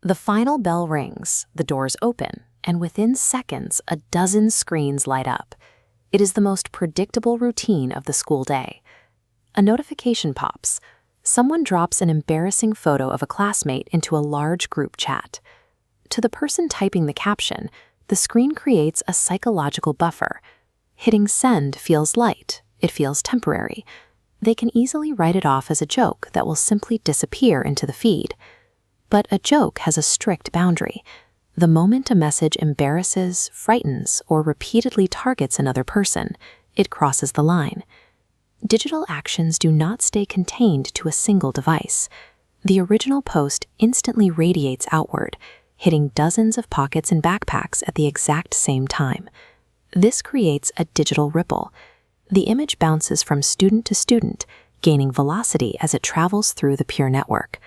The final bell rings, the doors open, and within seconds, a dozen screens light up. It is the most predictable routine of the school day. A notification pops. Someone drops an embarrassing photo of a classmate into a large group chat. To the person typing the caption, the screen creates a psychological buffer. Hitting send feels light. It feels temporary. They can easily write it off as a joke that will simply disappear into the feed. But a joke has a strict boundary. The moment a message embarrasses, frightens, or repeatedly targets another person, it crosses the line. Digital actions do not stay contained to a single device. The original post instantly radiates outward, hitting dozens of pockets and backpacks at the exact same time. This creates a digital ripple. The image bounces from student to student, gaining velocity as it travels through the peer network.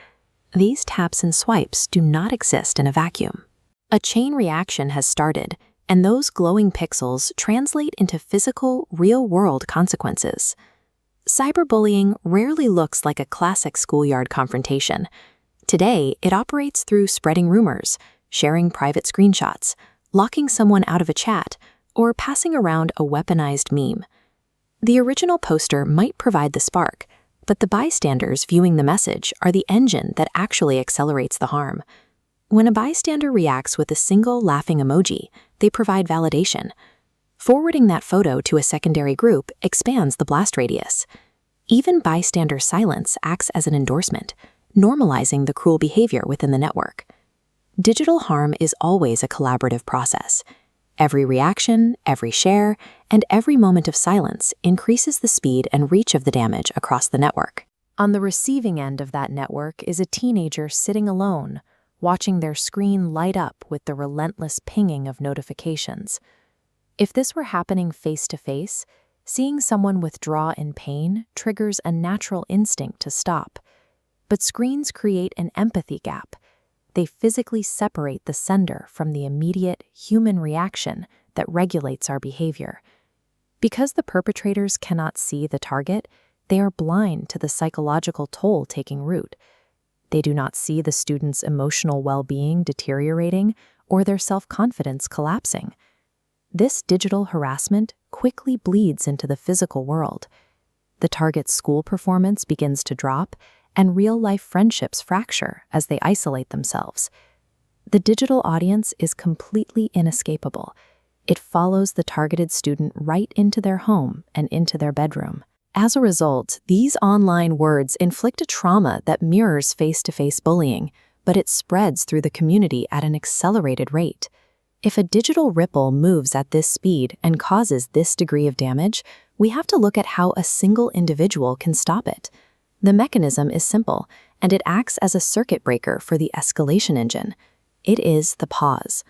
These taps and swipes do not exist in a vacuum. A chain reaction has started, and those glowing pixels translate into physical, real-world consequences. Cyberbullying rarely looks like a classic schoolyard confrontation. Today, it operates through spreading rumors, sharing private screenshots, locking someone out of a chat, or passing around a weaponized meme. The original poster might provide the spark, but the bystanders viewing the message are the engine that actually accelerates the harm. When a bystander reacts with a single laughing emoji, they provide validation. Forwarding that photo to a secondary group expands the blast radius. Even bystander silence acts as an endorsement, normalizing the cruel behavior within the network. Digital harm is always a collaborative process. Every reaction, every share, and every moment of silence increases the speed and reach of the damage across the network. On the receiving end of that network is a teenager sitting alone, watching their screen light up with the relentless pinging of notifications. If this were happening face-to-face, seeing someone withdraw in pain triggers a natural instinct to stop. But screens create an empathy gap. They physically separate the sender from the immediate human reaction that regulates our behavior. Because the perpetrators cannot see the target, they are blind to the psychological toll taking root. They do not see the student's emotional well-being deteriorating or their self-confidence collapsing. This digital harassment quickly bleeds into the physical world. The target's school performance begins to drop, and real-life friendships fracture as they isolate themselves. The digital audience is completely inescapable. It follows the targeted student right into their home and into their bedroom. As a result, these online words inflict a trauma that mirrors face-to-face bullying, but it spreads through the community at an accelerated rate. If a digital ripple moves at this speed and causes this degree of damage, we have to look at how a single individual can stop it. The mechanism is simple, and it acts as a circuit breaker for the escalation engine. It is the pause.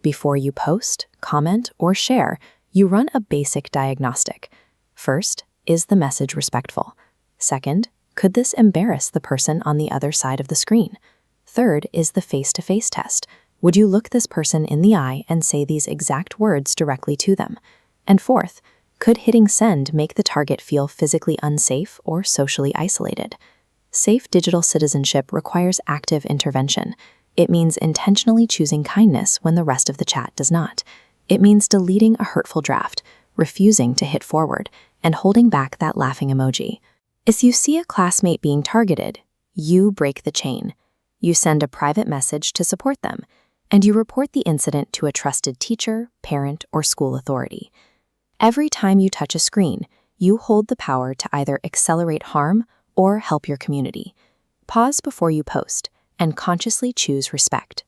Before you post, comment, or share, you run a basic diagnostic. First, is the message respectful? Second, could this embarrass the person on the other side of the screen? Third is the face-to-face test. Would you look this person in the eye and say these exact words directly to them? And fourth, could hitting send make the target feel physically unsafe or socially isolated? Safe digital citizenship requires active intervention. It means intentionally choosing kindness when the rest of the chat does not. It means deleting a hurtful draft, refusing to hit forward, and holding back that laughing emoji. If you see a classmate being targeted, you break the chain. You send a private message to support them, and you report the incident to a trusted teacher, parent, or school authority. Every time you touch a screen, you hold the power to either accelerate harm or help your community. Pause before you post, and consciously choose respect.